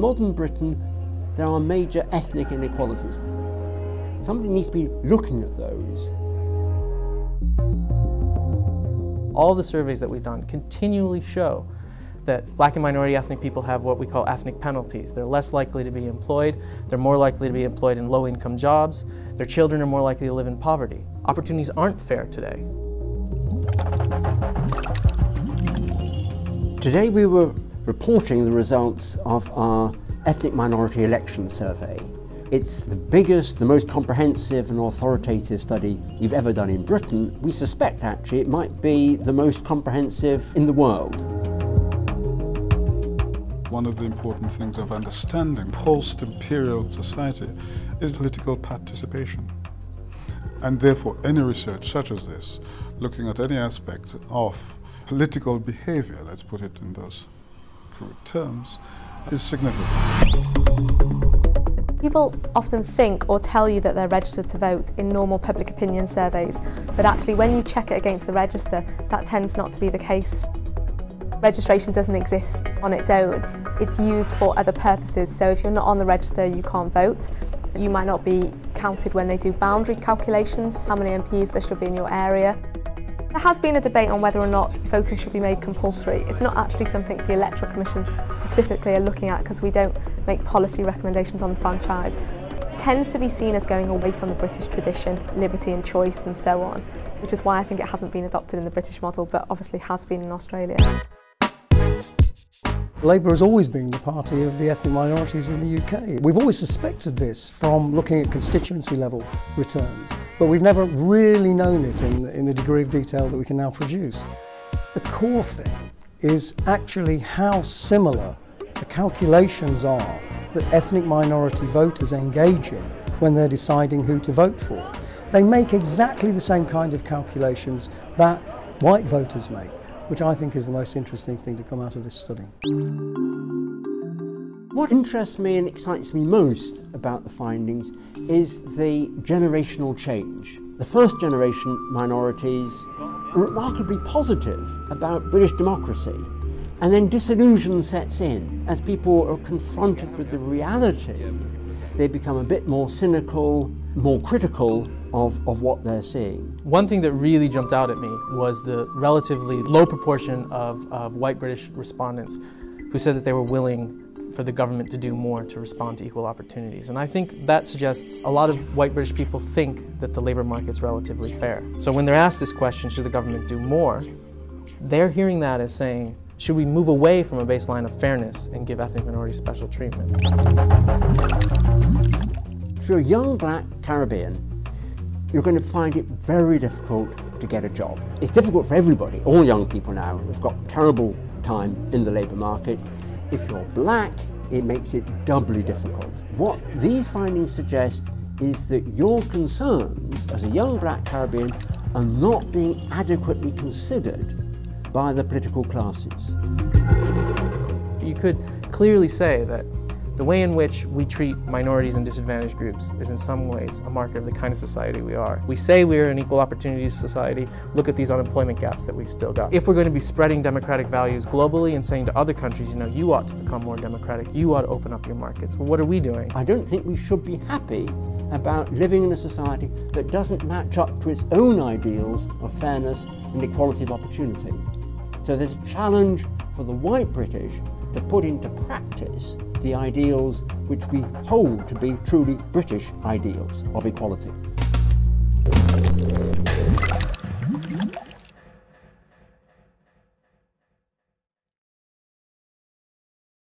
modern Britain, there are major ethnic inequalities. Somebody needs to be looking at those. All the surveys that we've done continually show that black and minority ethnic people have what we call ethnic penalties. They're less likely to be employed, they're more likely to be employed in low-income jobs, their children are more likely to live in poverty. Opportunities aren't fair today. Today we were reporting the results of our ethnic minority election survey. It's the biggest, the most comprehensive and authoritative study we've ever done in Britain. We suspect actually it might be the most comprehensive in the world. One of the important things of understanding post-imperial society is political participation. And therefore any research such as this, looking at any aspect of political behaviour, let's put it in those crude terms, is significant. People often think or tell you that they're registered to vote in normal public opinion surveys, but actually when you check it against the register, that tends not to be the case. Registration doesn't exist on its own. It's used for other purposes, so if you're not on the register, you can't vote. You might not be counted when they do boundary calculations, how many MPs there should be in your area. There has been a debate on whether or not voting should be made compulsory. It's not actually something the Electoral Commission specifically are looking at because we don't make policy recommendations on the franchise. It tends to be seen as going away from the British tradition, liberty and choice and so on, which is why I think it hasn't been adopted in the British model, but obviously has been in Australia. Labour has always been the party of the ethnic minorities in the UK. We've always suspected this from looking at constituency level returns, but we've never really known it in the degree of detail that we can now produce. The core thing is actually how similar the calculations are that ethnic minority voters engage in when they're deciding who to vote for. They make exactly the same kind of calculations that white voters make, which I think is the most interesting thing to come out of this study. What interests me and excites me most about the findings is the generational change. The first generation minorities are remarkably positive about British democracy, and then disillusion sets in. As people are confronted with the reality, they become a bit more cynical, more critical of what they're seeing. One thing that really jumped out at me was the relatively low proportion of white British respondents who said that they were willing for the government to do more to respond to equal opportunities. And I think that suggests a lot of white British people think that the labour market's relatively fair. So when they're asked this question, should the government do more, they're hearing that as saying, should we move away from a baseline of fairness and give ethnic minorities special treatment? If you're a young black Caribbean, you're going to find it very difficult to get a job. It's difficult for everybody. All young people now have got terrible time in the labour market. If you're black, it makes it doubly difficult. What these findings suggest is that your concerns as a young black Caribbean are not being adequately considered by the political classes. You could clearly say that the way in which we treat minorities and disadvantaged groups is in some ways a marker of the kind of society we are. We say we're an equal opportunities society. Look at these unemployment gaps that we've still got. If we're going to be spreading democratic values globally and saying to other countries, you know, you ought to become more democratic, you ought to open up your markets, well, what are we doing? I don't think we should be happy about living in a society that doesn't match up to its own ideals of fairness and equality of opportunity. So there's a challenge for the white British to put into practice the ideals which we hold to be truly British ideals of equality.